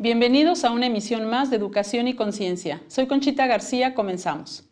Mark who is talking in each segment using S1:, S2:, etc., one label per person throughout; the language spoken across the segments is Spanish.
S1: Bienvenidos a una emisión más de Educación y Conciencia. Soy Conchita García, comenzamos.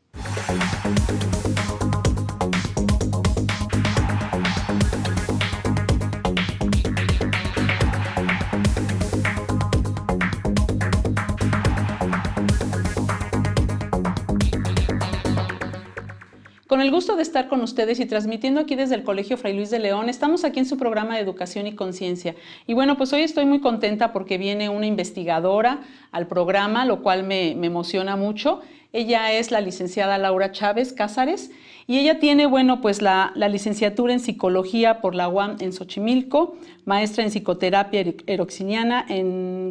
S1: Con el gusto de estar con ustedes y transmitiendo aquí desde el Colegio Fray Luis de León, estamos aquí en su programa de Educación y Conciencia. Y bueno, pues hoy estoy muy contenta porque viene una investigadora al programa, lo cual me emociona mucho. Ella es la licenciada Laura Chávez Cázares y ella tiene, bueno, pues la licenciatura en Psicología por la UAM en Xochimilco, maestra en Psicoterapia Eroxiniana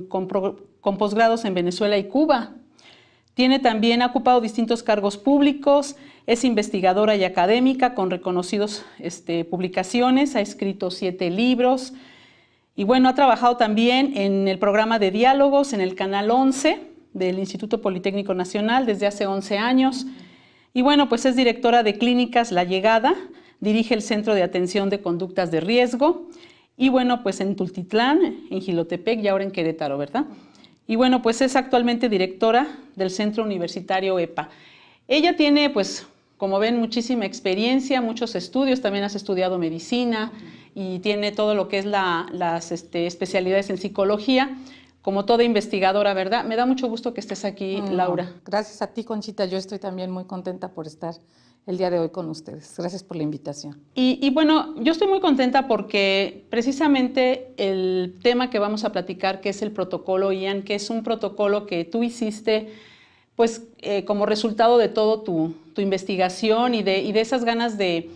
S1: con posgrados en Venezuela y Cuba. Ha ocupado distintos cargos públicos, es investigadora y académica con reconocidas publicaciones, ha escrito 7 libros y bueno, ha trabajado también en el programa de diálogos en el Canal 11 del Instituto Politécnico Nacional desde hace 11 años. Y bueno, pues es directora de Clínicas La Llegada, dirige el Centro de Atención de Conductas de Riesgo y bueno, pues en Tultitlán, en Jilotepec y ahora en Querétaro, ¿verdad? Y bueno, pues es actualmente directora del Centro Universitario EPA. Ella tiene, pues, como ven, muchísima experiencia, muchos estudios, también has estudiado medicina y tiene todo lo que es las especialidades en psicología, como toda investigadora, ¿verdad? Me da mucho gusto que estés aquí, Laura.
S2: Gracias a ti, Conchita, yo estoy también muy contenta por estar el día de hoy con ustedes. Gracias por la invitación.
S1: Y bueno, yo estoy muy contenta porque precisamente el tema que vamos a platicar, que es el protocolo IAN, que es un protocolo que tú hiciste pues como resultado de todo tu investigación y de esas ganas de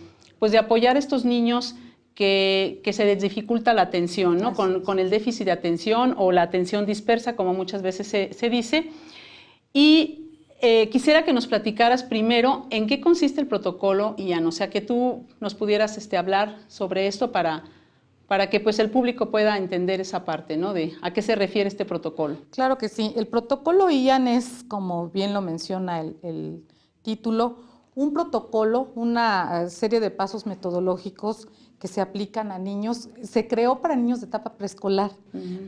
S1: apoyar a estos niños que se les dificulta la atención, ¿no? Con el déficit de atención o la atención dispersa, como muchas veces se dice. Y quisiera que nos platicaras primero en qué consiste el protocolo IAN, o sea, que tú nos pudieras hablar sobre esto para que pues el público pueda entender esa parte, ¿no? De a qué se refiere este protocolo.
S2: Claro que sí. El protocolo IAN es, como bien lo menciona el título, un protocolo, una serie de pasos metodológicos que se aplican a niños. Se creó para niños de etapa preescolar,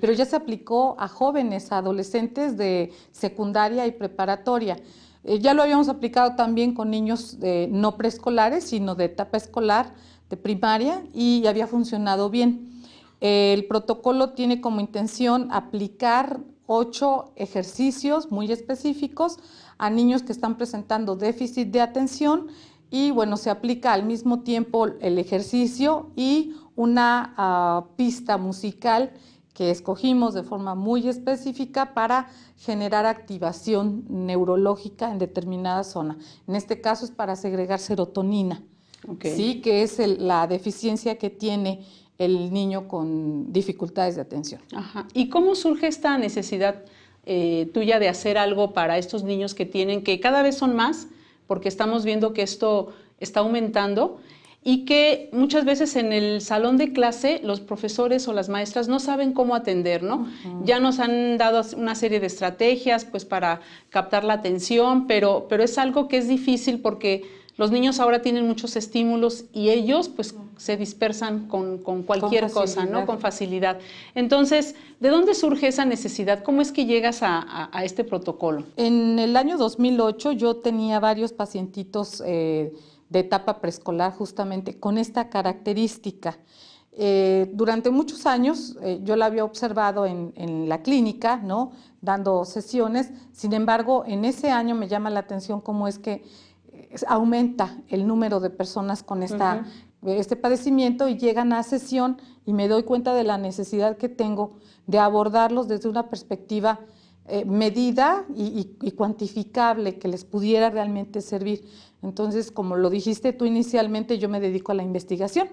S2: pero ya se aplicó a jóvenes, a adolescentes de secundaria y preparatoria. Ya lo habíamos aplicado también con niños no preescolares, sino de etapa escolar, de primaria, y había funcionado bien. El protocolo tiene como intención aplicar 8 ejercicios muy específicos a niños que están presentando déficit de atención y bueno, se aplica al mismo tiempo el ejercicio y una pista musical que escogimos de forma muy específica para generar activación neurológica en determinada zona. En este caso es para segregar serotonina. Okay. Sí, que es la deficiencia que tiene el niño con dificultades de atención.
S1: Ajá. ¿Y cómo surge esta necesidad tuya de hacer algo para estos niños que cada vez son más, porque estamos viendo que esto está aumentando y que muchas veces en el salón de clase los profesores o las maestras no saben cómo atender, ¿no? Ya nos han dado una serie de estrategias pues para captar la atención, pero es algo que es difícil porque los niños ahora tienen muchos estímulos y ellos pues se dispersan con cualquier cosa, ¿no? Con facilidad. Entonces, ¿de dónde surge esa necesidad? ¿Cómo es que llegas a este protocolo?
S2: En el año 2008 yo tenía varios pacientitos de etapa preescolar justamente con esta característica. Durante muchos años yo la había observado en la clínica, ¿no? Dando sesiones. Sin embargo, en ese año me llama la atención cómo es que aumenta el número de personas con este padecimiento y llegan a sesión y me doy cuenta de la necesidad que tengo de abordarlos desde una perspectiva medida y cuantificable que les pudiera realmente servir. Entonces, como lo dijiste tú inicialmente, yo me dedico a la investigación.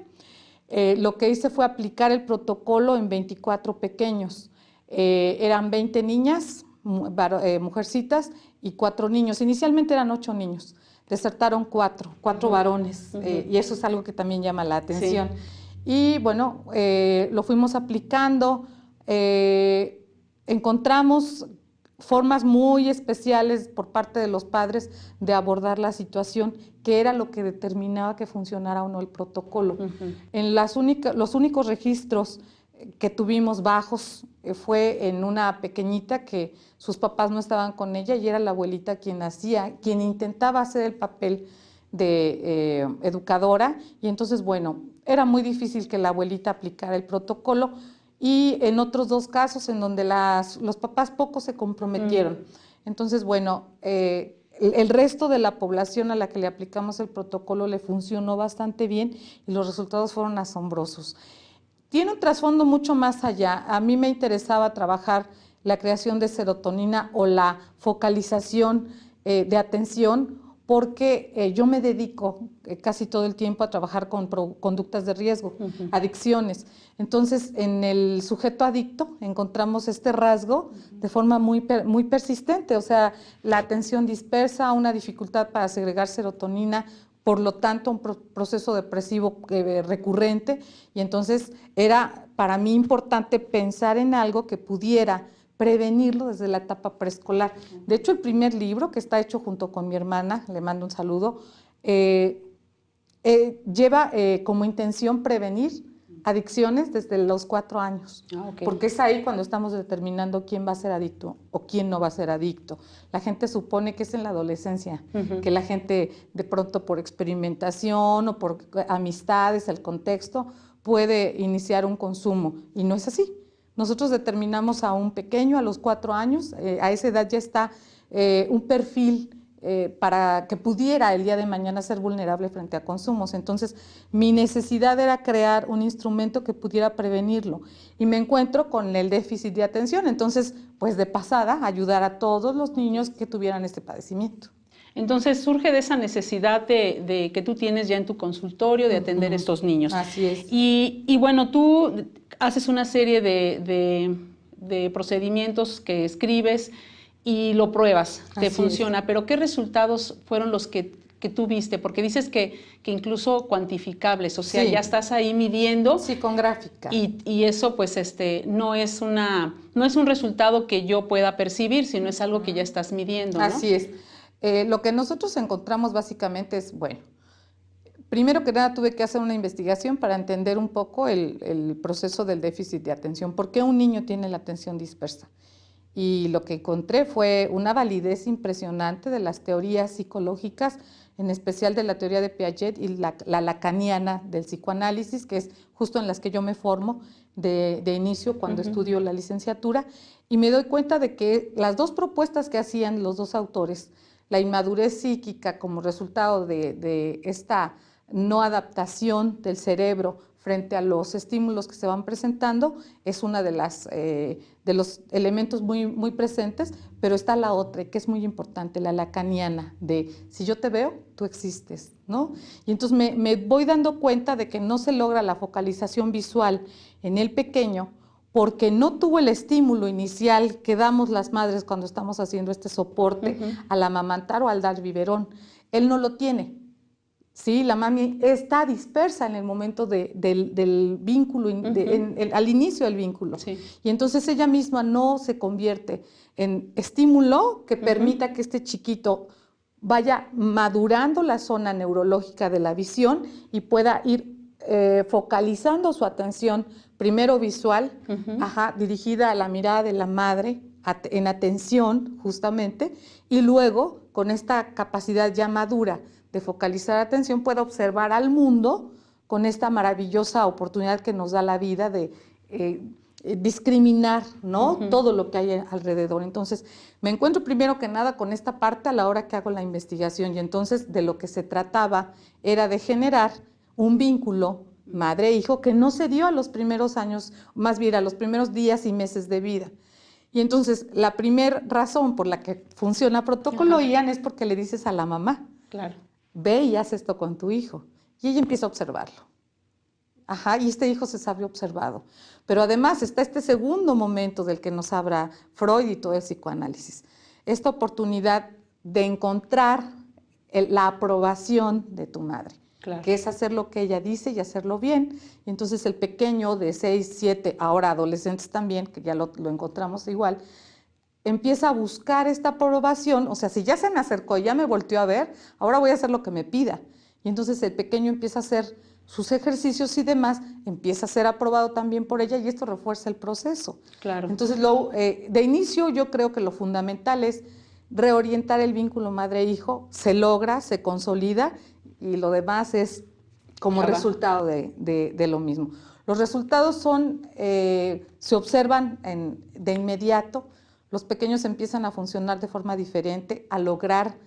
S2: Lo que hice fue aplicar el protocolo en 24 pequeños. Eran 20 niñas, mujercitas, y 4 niños. Inicialmente eran 8 niños. Desertaron 4 varones, y eso es algo que también llama la atención. Sí. Y bueno, lo fuimos aplicando, encontramos formas muy especiales por parte de los padres de abordar la situación, que era lo que determinaba que funcionara o no el protocolo. En los únicos registros que tuvimos bajos fue en una pequeñita que sus papás no estaban con ella y era la abuelita quien intentaba hacer el papel de educadora, y entonces, bueno, era muy difícil que la abuelita aplicara el protocolo, y en otros 2 casos en donde los papás poco se comprometieron. Entonces, bueno, el resto de la población a la que le aplicamos el protocolo le funcionó bastante bien y los resultados fueron asombrosos. Tiene un trasfondo mucho más allá. A mí me interesaba trabajar la creación de serotonina o la focalización de atención, porque yo me dedico casi todo el tiempo a trabajar con conductas de riesgo, adicciones. Entonces, en el sujeto adicto encontramos este rasgo de forma muy persistente, o sea, la atención dispersa, una dificultad para segregar serotonina, por lo tanto, un proceso depresivo recurrente, y entonces era para mí importante pensar en algo que pudiera prevenirlo desde la etapa preescolar. De hecho, el primer libro, que está hecho junto con mi hermana, le mando un saludo, lleva como intención prevenir adicciones desde los 4 años, porque es ahí cuando estamos determinando quién va a ser adicto o quién no va a ser adicto. La gente supone que es en la adolescencia, que la gente de pronto por experimentación o por amistades, el contexto, puede iniciar un consumo, y no es así. Nosotros determinamos a un pequeño a los 4 años, a esa edad ya está un perfil para que pudiera el día de mañana ser vulnerable frente a consumos. Entonces, mi necesidad era crear un instrumento que pudiera prevenirlo, y me encuentro con el déficit de atención. Entonces, pues de pasada, ayudar a todos los niños que tuvieran este padecimiento.
S1: Entonces surge de esa necesidad de que tú tienes ya en tu consultorio de atender a estos niños.
S2: Así es.
S1: Y bueno, tú haces una serie de procedimientos que escribes y lo pruebas, te funciona, pero ¿qué resultados fueron los que tú viste? Porque dices que incluso cuantificables, o sea, ya estás ahí midiendo.
S2: Sí, con gráfica.
S1: Y eso pues no es un resultado que yo pueda percibir, sino es algo que ya estás midiendo, ¿no?
S2: Así es. Lo que nosotros encontramos básicamente es, bueno, primero que nada tuve que hacer una investigación para entender un poco el proceso del déficit de atención. ¿Por qué un niño tiene la atención dispersa? Y lo que encontré fue una validez impresionante de las teorías psicológicas, en especial de la teoría de Piaget y la lacaniana del psicoanálisis, que es justo en las que yo me formo de inicio cuando estudio la licenciatura, y me doy cuenta de que las 2 propuestas que hacían los 2 autores, la inmadurez psíquica como resultado de esta no adaptación del cerebro frente a los estímulos que se van presentando, es una de los elementos muy presentes, pero está la otra, que es muy importante, la lacaniana, de si yo te veo, tú existes, ¿no? Y entonces me voy dando cuenta de que no se logra la focalización visual en el pequeño, porque no tuvo el estímulo inicial que damos las madres cuando estamos haciendo este soporte al amamantar o al dar biberón. Él no lo tiene. Sí, la mami está dispersa en el momento del vínculo, al inicio del vínculo. Sí. Y entonces ella misma no se convierte en estímulo que permita que este chiquito vaya madurando la zona neurológica de la visión y pueda ir focalizando su atención, primero visual, dirigida a la mirada de la madre, en atención justamente, y luego con esta capacidad ya madura de focalizar atención pueda observar al mundo con esta maravillosa oportunidad que nos da la vida de discriminar, ¿no? Todo lo que hay alrededor. Entonces, me encuentro primero que nada con esta parte a la hora que hago la investigación, y entonces de lo que se trataba era de generar un vínculo madre-hijo que no se dio a los primeros años, más bien a los primeros días y meses de vida. Y entonces, la primera razón por la que funciona Protocolo IAN es porque le dices a la mamá,
S1: claro,
S2: ve y haz esto con tu hijo. Y ella empieza a observarlo. Y este hijo se sabe observado. Pero además está este segundo momento del que nos habla Freud y todo el psicoanálisis. Esta oportunidad de encontrar la aprobación de tu madre. Claro. Que es hacer lo que ella dice y hacerlo bien. Y entonces el pequeño de 6, 7, ahora adolescentes también, que ya lo encontramos igual, empieza a buscar esta aprobación. O sea, si ya se me acercó, ya me volteó a ver, ahora voy a hacer lo que me pida. y entonces el pequeño empieza a hacer sus ejercicios y demás, empieza a ser aprobado también por ella y esto refuerza el proceso.
S1: Claro.
S2: Entonces, de inicio yo creo que lo fundamental es reorientar el vínculo madre-hijo, se logra, se consolida y lo demás es como resultado de lo mismo. Los resultados se observan de inmediato, los pequeños empiezan a funcionar de forma diferente, a lograr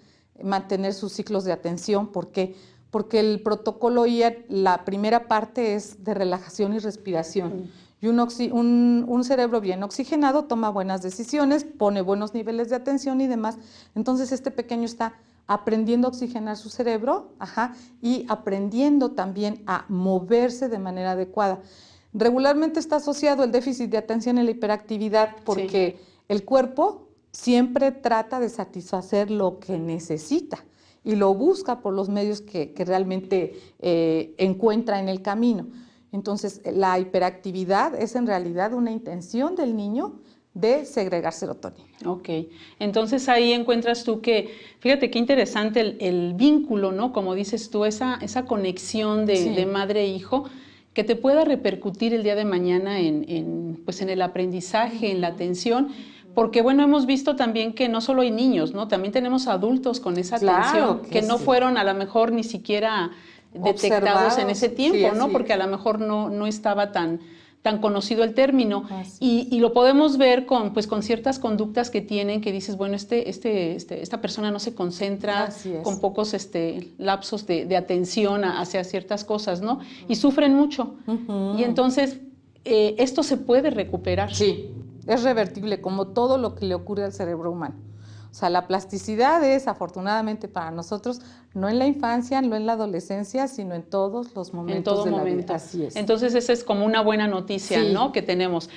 S2: mantener sus ciclos de atención. ¿Por qué? Porque el protocolo IAN, la primera parte es de relajación y respiración. Y un cerebro bien oxigenado toma buenas decisiones, pone buenos niveles de atención y demás. Entonces este pequeño está aprendiendo a oxigenar su cerebro, y aprendiendo también a moverse de manera adecuada. Regularmente está asociado el déficit de atención y la hiperactividad porque el cuerpo siempre trata de satisfacer lo que necesita y lo busca por los medios que realmente encuentra en el camino. Entonces, la hiperactividad es en realidad una intención del niño de segregar serotonina.
S1: Ok, entonces ahí encuentras tú que, fíjate qué interesante el vínculo, ¿no? Como dices tú, esa conexión de madre e hijo, que te pueda repercutir el día de mañana pues en el aprendizaje, en la atención, porque bueno, hemos visto también que no solo hay niños, ¿no? También tenemos adultos con esa atención que no fueron a lo mejor ni siquiera detectados en ese tiempo, ¿no? Porque a lo mejor no estaba tan conocido el término y lo podemos ver con ciertas conductas que tienen, que dices, bueno, esta persona no se concentra, con pocos lapsos de atención hacia ciertas cosas, ¿no? Y sufren mucho. Y entonces, esto se puede recuperar.
S2: Sí, es revertible, como todo lo que le ocurre al cerebro humano. O sea, la plasticidad es, afortunadamente para nosotros, no en la infancia, no en la adolescencia, sino en todos los momentos de la vida. Así es.
S1: Entonces, esa es como una buena noticia, ¿no? Que tenemos.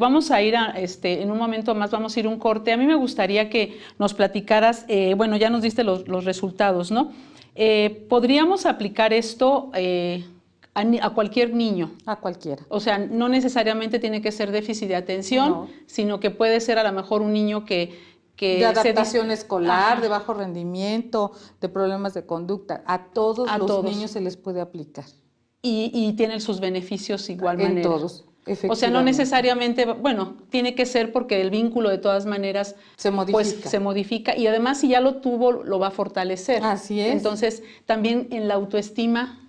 S1: Vamos a ir en un momento más, vamos a ir a un corte. A mí me gustaría que nos platicaras, bueno, ya nos diste los resultados, ¿no? ¿Podríamos aplicar esto a cualquier niño?
S2: A cualquiera.
S1: O sea, no necesariamente tiene que ser déficit de atención, sino que puede ser a lo mejor un niño que
S2: de adaptación escolar, de bajo rendimiento, de problemas de conducta. A todos los niños se les puede aplicar.
S1: Y tienen sus beneficios igual manera.
S2: En todos, efectivamente.
S1: O sea, no necesariamente, bueno, tiene que ser porque el vínculo de todas maneras se modifica y además si ya lo tuvo, lo va a fortalecer.
S2: Así es.
S1: Entonces, también en la autoestima.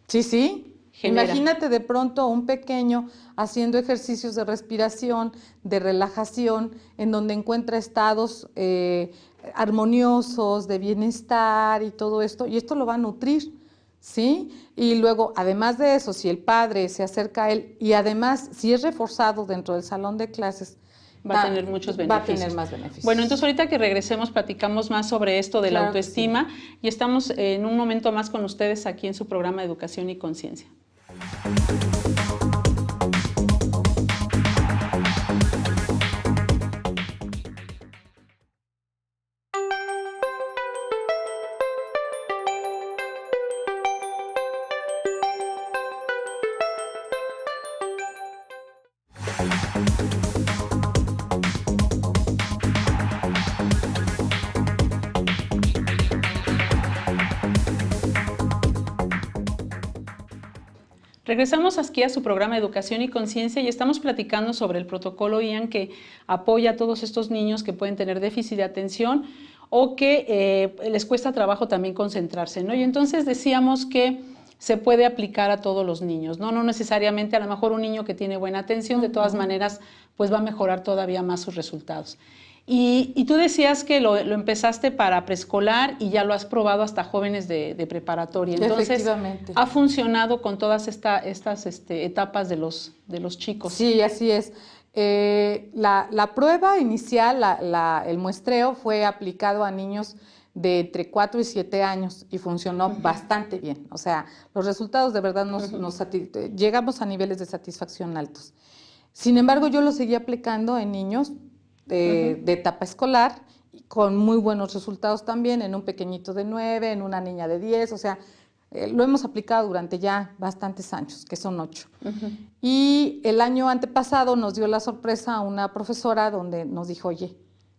S2: Sí. Imagínate de pronto un pequeño haciendo ejercicios de respiración, de relajación, en donde encuentra estados armoniosos, de bienestar y todo esto, y esto lo va a nutrir, ¿sí? Y luego, además de eso, si el padre se acerca a él y además, si es reforzado dentro del salón de clases,
S1: va a tener muchos beneficios.
S2: Va a tener más beneficios.
S1: Bueno, entonces ahorita que regresemos platicamos más sobre esto de la autoestima y estamos en un momento más con ustedes aquí en su programa de Educación y Conciencia. Regresamos aquí a su programa Educación y Conciencia y estamos platicando sobre el protocolo IAN que apoya a todos estos niños que pueden tener déficit de atención o que les cuesta trabajo también concentrarse, ¿no? Y entonces decíamos que se puede aplicar a todos los niños, ¿no? No necesariamente, a lo mejor un niño que tiene buena atención, de todas maneras, pues va a mejorar todavía más sus resultados. Y tú decías que lo empezaste para preescolar y ya lo has probado hasta jóvenes de preparatoria. Entonces,
S2: efectivamente,
S1: ¿ha funcionado con todas estas etapas de los chicos?
S2: Sí, así es. La prueba inicial, el muestreo fue aplicado a niños de entre 4 y 7 años y funcionó bastante bien. O sea, los resultados de verdad llegamos a niveles de satisfacción altos. Sin embargo, yo lo seguí aplicando en niños de etapa escolar, con muy buenos resultados también, en un pequeñito de 9, en una niña de 10, o sea, lo hemos aplicado durante ya bastantes años, que son 8. Y el año antepasado nos dio la sorpresa a una profesora donde nos dijo, oye,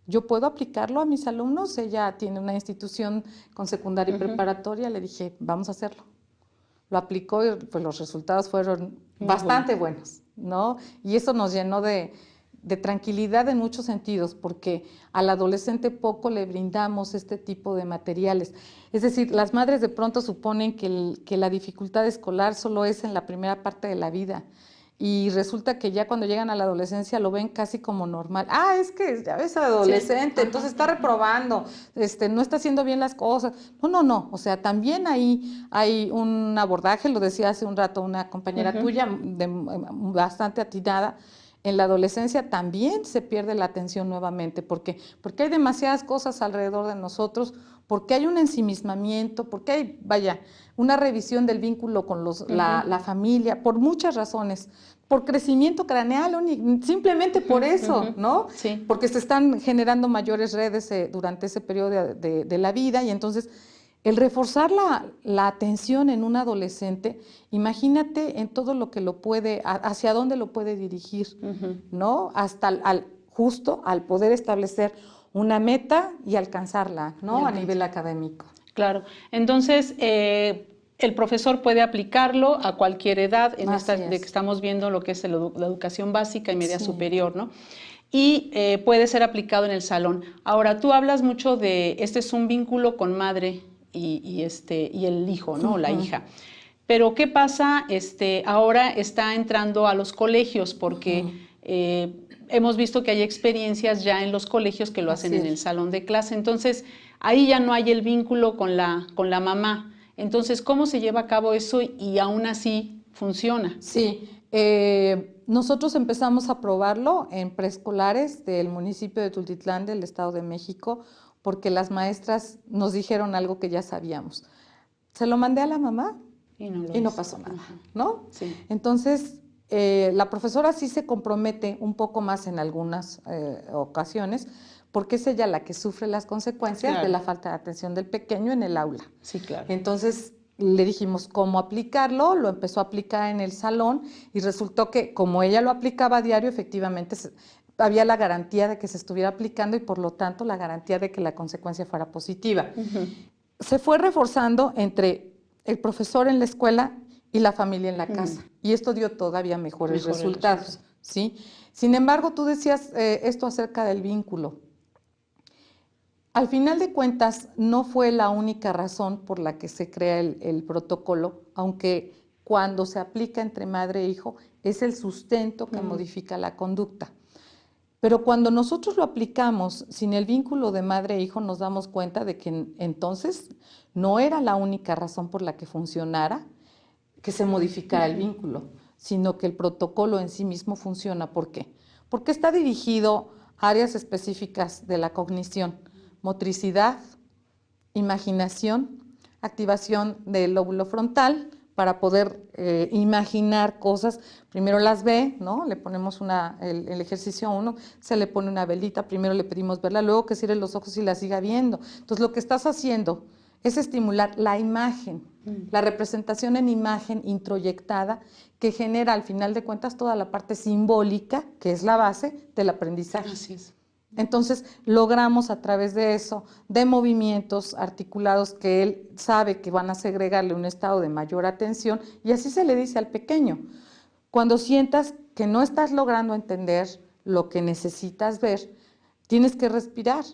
S2: ¿yo puedo aplicarlo a mis alumnos? Ella tiene una institución con secundaria y preparatoria, le dije, vamos a hacerlo. Lo aplicó y pues los resultados fueron bastante buenos, ¿no? Y eso nos llenó de tranquilidad en muchos sentidos, porque al adolescente poco le brindamos este tipo de materiales. Es decir, las madres de pronto suponen que la dificultad escolar solo es en la primera parte de la vida, y resulta que ya cuando llegan a la adolescencia lo ven casi como normal. Ah, es que ya ves adolescente, sí, entonces está reprobando, no está haciendo bien las cosas. No, o sea, también ahí hay un abordaje, lo decía hace un rato una compañera tuya, bastante atinada. En la adolescencia también se pierde la atención nuevamente. ¿Por qué? Porque hay demasiadas cosas alrededor de nosotros, porque hay un ensimismamiento, porque hay, vaya, una revisión del vínculo con la familia, por muchas razones, por crecimiento craneal, simplemente por eso, ¿no?
S1: Sí.
S2: Porque se están generando mayores redes durante ese periodo de la vida, y entonces el reforzar la atención en un adolescente, imagínate en todo lo que lo puede, hacia dónde lo puede dirigir, ¿no? Hasta justo al poder establecer una meta y alcanzarla, ¿no? A nivel académico.
S1: Claro. Entonces, el profesor puede aplicarlo a cualquier edad, en esta de que estamos viendo lo que es la educación básica y media superior, ¿no? Y puede ser aplicado en el salón. Ahora, tú hablas mucho de, este es un vínculo con madre y el hijo, ¿no? La hija. Pero, ¿qué pasa? Ahora está entrando a los colegios, porque hemos visto que hay experiencias ya en los colegios que lo hacen en el salón de clase. Entonces, ahí ya no hay el vínculo con la mamá. Entonces, ¿cómo se lleva a cabo eso y aún así funciona?
S2: Sí, nosotros empezamos a probarlo en preescolares del municipio de Tultitlán, del Estado de México, porque las maestras nos dijeron algo que ya sabíamos. Se lo mandé a la mamá y no pasó nada, ¿no?
S1: Sí.
S2: Entonces, la profesora sí se compromete un poco más en algunas ocasiones, porque es ella la que sufre las consecuencias de la falta de atención del pequeño en el aula.
S1: Sí, claro.
S2: Entonces, le dijimos cómo aplicarlo, lo empezó a aplicar en el salón y resultó que como ella lo aplicaba a diario, efectivamente había la garantía de que se estuviera aplicando y por lo tanto la garantía de que la consecuencia fuera positiva. Se fue reforzando entre el profesor en la escuela y la familia en la casa, y esto dio todavía mejores resultados, ¿sí? Sin embargo, tú decías esto acerca del vínculo. Al final de cuentas, no fue la única razón por la que se crea el protocolo, aunque cuando se aplica entre madre e hijo es el sustento que modifica la conducta. Pero cuando nosotros lo aplicamos sin el vínculo de madre e hijo, nos damos cuenta de que entonces no era la única razón por la que funcionara, que se modificara el vínculo, sino que el protocolo en sí mismo funciona. ¿Por qué? Porque está dirigido a áreas específicas de la cognición: motricidad, imaginación, activación del lóbulo frontal para poder imaginar cosas. Primero las ve, ¿no? Le ponemos el ejercicio 1, se le pone una velita, primero le pedimos verla, luego que cierre los ojos y la siga viendo. Entonces lo que estás haciendo es estimular la imagen, la representación en imagen introyectada, que genera al final de cuentas toda la parte simbólica, que es la base del aprendizaje.
S1: Así es.
S2: Entonces logramos a través de eso, de movimientos articulados que él sabe que van a segregarle un estado de mayor atención, y así se le dice al pequeño: cuando sientas que no estás logrando entender lo que necesitas ver, tienes que respirar,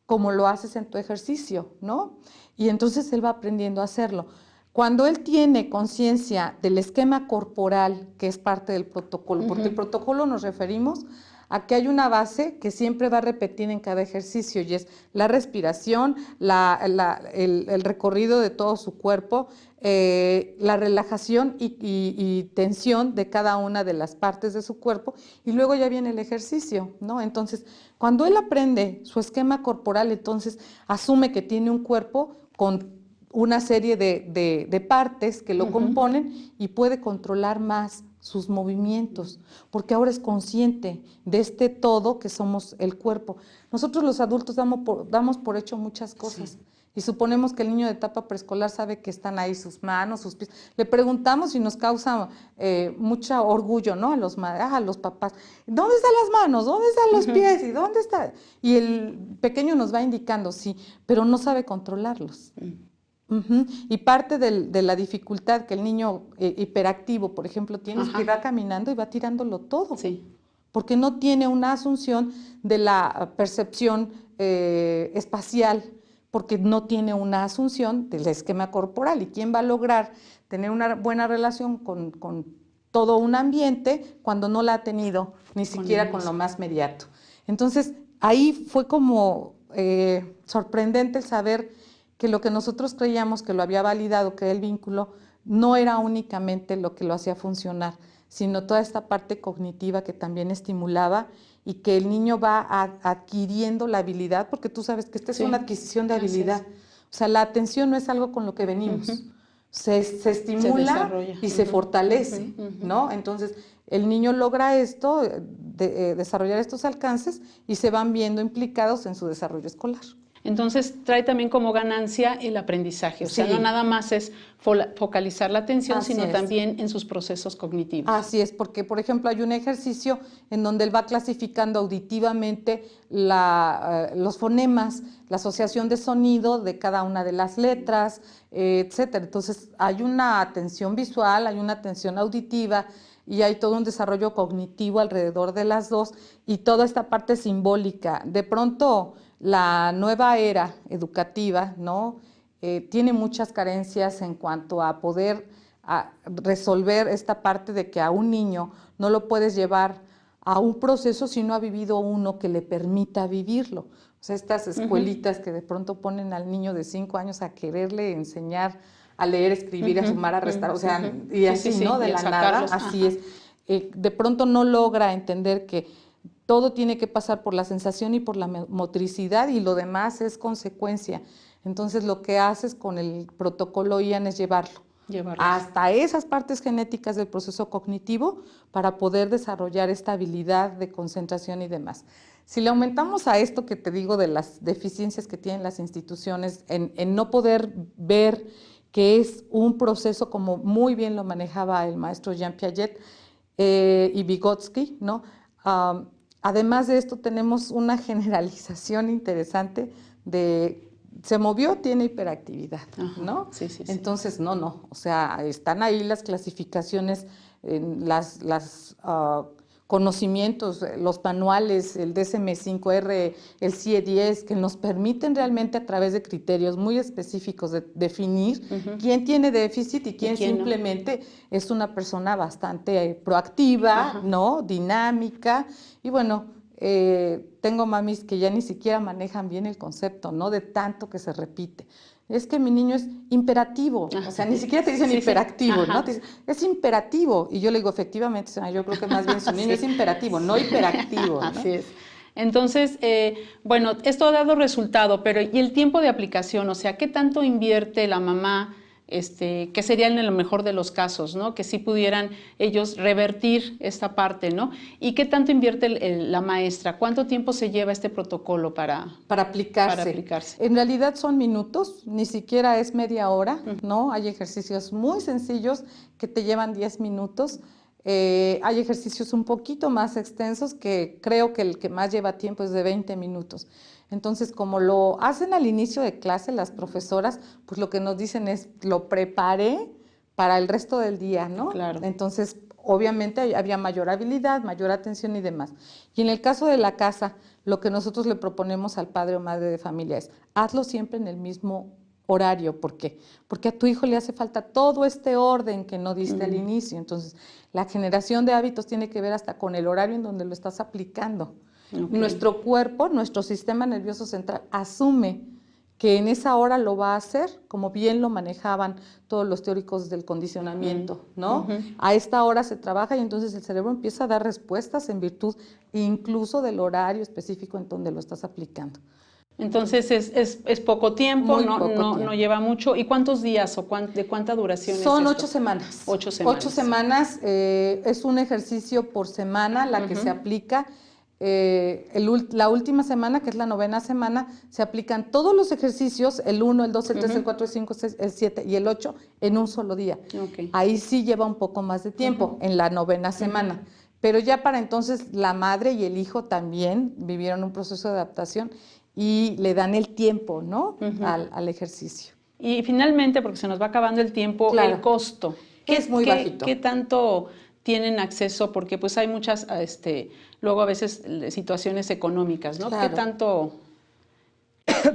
S2: como lo haces en tu ejercicio, ¿no? Y entonces él va aprendiendo a hacerlo. Cuando él tiene conciencia del esquema corporal, que es parte del protocolo, porque el protocolo nos referimos a que hay una base que siempre va a repetir en cada ejercicio, y es la respiración, el recorrido de todo su cuerpo, la relajación y tensión de cada una de las partes de su cuerpo, y luego ya viene el ejercicio, ¿no? Entonces, cuando él aprende su esquema corporal, entonces asume que tiene un cuerpo con una serie de partes que lo componen, y puede controlar más sus movimientos, porque ahora es consciente de este todo que somos el cuerpo. Nosotros los adultos damos por hecho muchas cosas. y suponemos que el niño de etapa preescolar sabe que están ahí sus manos, sus pies. Le preguntamos y nos causa mucho orgullo, ¿no? A los papás. ¿Dónde están las manos? ¿Dónde están los pies? ¿Y dónde está? Y el pequeño nos va indicando, sí, pero no sabe controlarlos. Y parte de la dificultad que el niño hiperactivo, por ejemplo, tiene es que va caminando y va tirándolo todo.
S1: Sí.
S2: Porque no tiene una asunción de la percepción espacial, porque no tiene una asunción del esquema corporal. ¿Y quién va a lograr tener una buena relación con todo un ambiente cuando no la ha tenido ni siquiera con lo más mediato? Entonces, ahí fue como sorprendente el saber que lo que nosotros creíamos que lo había validado, que el vínculo, no era únicamente lo que lo hacía funcionar, sino toda esta parte cognitiva que también estimulaba y que el niño va adquiriendo la habilidad, porque tú sabes que esta es una adquisición de habilidad. O sea, la atención no es algo con lo que venimos. Se estimula y se fortalece, ¿no? Entonces, el niño logra esto, desarrollar estos alcances y se van viendo implicados en su desarrollo escolar.
S1: Entonces trae también como ganancia el aprendizaje, o sea, no nada más es focalizar la atención, sino también en sus procesos cognitivos.
S2: Así es, porque por ejemplo hay un ejercicio en donde él va clasificando auditivamente los fonemas, la asociación de sonido de cada una de las letras, etcétera. Entonces hay una atención visual, hay una atención auditiva, y hay todo un desarrollo cognitivo alrededor de las dos y toda esta parte simbólica. De pronto, la nueva era educativa, ¿no? Tiene muchas carencias en cuanto a poder resolver esta parte de que a un niño no lo puedes llevar a un proceso si no ha vivido uno que le permita vivirlo. O sea, estas escuelitas que de pronto ponen al niño de 5 años a quererle enseñar a leer, escribir, a sumar, a restar, o sea, y así, ¿no? De la nada, así es. De pronto no logra entender que todo tiene que pasar por la sensación y por la motricidad y lo demás es consecuencia. Entonces, lo que haces con el protocolo IAN es llevarlo hasta esas partes genéticas del proceso cognitivo para poder desarrollar esta habilidad de concentración y demás. Si le aumentamos a esto que te digo de las deficiencias que tienen las instituciones en no poder ver que es un proceso, como muy bien lo manejaba el maestro Jean Piaget y Vygotsky, ¿no? Además de esto, tenemos una generalización interesante de se movió, tiene hiperactividad, ¿no?
S1: Sí.
S2: Entonces, no, o sea, están ahí las clasificaciones, las conocimientos, los manuales, el DSM-5R, el CIE-10, que nos permiten realmente a través de criterios muy específicos de definir quién tiene déficit y quién simplemente es una persona bastante proactiva, ¿no? Dinámica, y bueno, tengo mamis que ya ni siquiera manejan bien el concepto, ¿no? De tanto que se repite. Es que mi niño es imperativo, o sea, ni siquiera te dicen hiperactivo, ¿no? Te dicen, es imperativo. Y yo le digo, efectivamente, yo creo que más bien su niño es imperativo, no hiperactivo, ¿no?
S1: Así es. Entonces, bueno, esto ha dado resultado, pero ¿y el tiempo de aplicación? O sea, ¿qué tanto invierte la mamá? Que serían en lo mejor de los casos, ¿no? Que sí pudieran ellos revertir esta parte, ¿no? ¿Y qué tanto invierte la maestra? ¿Cuánto tiempo se lleva este protocolo para aplicarse?
S2: En realidad son minutos, ni siquiera es media hora, ¿no? Hay ejercicios muy sencillos que te llevan 10 minutos. Hay ejercicios un poquito más extensos que creo que el que más lleva tiempo es de 20 minutos. Entonces, como lo hacen al inicio de clase las profesoras, pues lo que nos dicen es, lo preparé para el resto del día, ¿no?
S1: Claro.
S2: Entonces, obviamente había mayor habilidad, mayor atención y demás. Y en el caso de la casa, lo que nosotros le proponemos al padre o madre de familia es, hazlo siempre en el mismo horario. ¿Por qué? Porque a tu hijo le hace falta todo este orden que no diste al inicio. Entonces, la generación de hábitos tiene que ver hasta con el horario en donde lo estás aplicando. Nuestro cuerpo, nuestro sistema nervioso central asume que en esa hora lo va a hacer, como bien lo manejaban todos los teóricos del condicionamiento, ¿no? A esta hora se trabaja y entonces el cerebro empieza a dar respuestas en virtud incluso del horario específico en donde lo estás aplicando.
S1: Entonces es poco tiempo, no lleva mucho. ¿Y cuántos días o de cuánta duración
S2: Son
S1: es esto?
S2: 8 semanas.
S1: 8 semanas.
S2: 8 semanas, es un ejercicio por semana la que se aplica. la última semana, que es la 9ª semana, se aplican todos los ejercicios, el 1, el 2, el 3, el 4, el 5, el 7 y el 8 en un solo día.
S1: Okay.
S2: Ahí sí lleva un poco más de tiempo, en la 9ª semana. Pero ya para entonces la madre y el hijo también vivieron un proceso de adaptación y le dan el tiempo, ¿no? al ejercicio.
S1: Y finalmente, porque se nos va acabando el tiempo, claro, el costo.
S2: Es muy bajito.
S1: ¿Qué tanto tienen acceso? Porque pues hay muchas, luego a veces situaciones económicas, ¿no?
S2: Claro.
S1: ¿Qué tanto?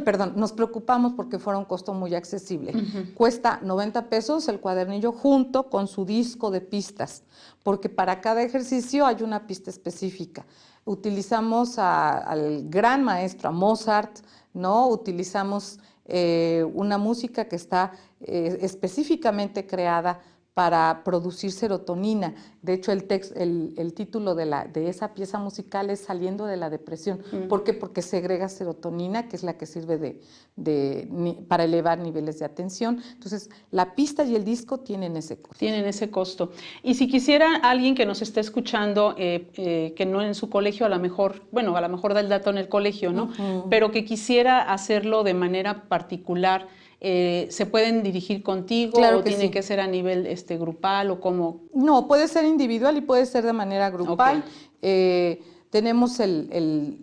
S2: Perdón, nos preocupamos porque fuera un costo muy accesible. Cuesta 90 pesos el cuadernillo junto con su disco de pistas, porque para cada ejercicio hay una pista específica. Utilizamos al gran maestro, a Mozart, ¿no? Utilizamos una música que está específicamente creada para producir serotonina. De hecho, el título de esa pieza musical es Saliendo de la depresión. ¿Por qué? Porque segrega serotonina, que es la que sirve para elevar niveles de atención. Entonces, la pista y el disco tienen ese costo.
S1: Tienen ese costo. Y si quisiera alguien que nos esté escuchando, que no en su colegio, a lo mejor da el dato en el colegio, ¿no? Pero que quisiera hacerlo de manera particular, ¿se pueden dirigir contigo?
S2: Claro
S1: ¿O
S2: que
S1: tiene
S2: sí.
S1: que ser a nivel grupal o cómo?
S2: No, puede ser individual y puede ser de manera grupal. Okay. Tenemos el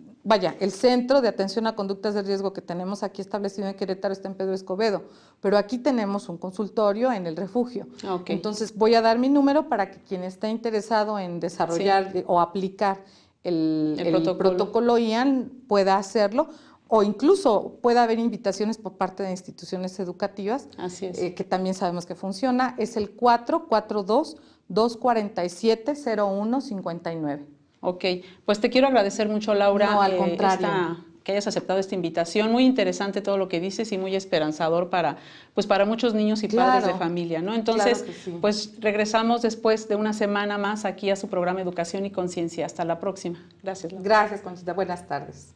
S2: centro de atención a conductas de riesgo que tenemos aquí establecido en Querétaro está en Pedro Escobedo, pero aquí tenemos un consultorio en el refugio.
S1: Okay.
S2: Entonces voy a dar mi número para que quien esté interesado en desarrollar o aplicar el protocolo IAN pueda hacerlo. O incluso puede haber invitaciones por parte de instituciones educativas.
S1: Así es.
S2: Que también sabemos que funciona. Es el 442-247-0159.
S1: Ok, pues te quiero agradecer mucho, Laura.
S2: No, al contrario.
S1: Que hayas aceptado esta invitación. Muy interesante todo lo que dices y muy esperanzador para muchos niños y padres de familia, ¿no? Entonces,
S2: claro que sí.
S1: Pues regresamos después de una semana más aquí a su programa Educación y Conciencia. Hasta la próxima. Gracias, Laura.
S2: Gracias, Conchita. Buenas tardes.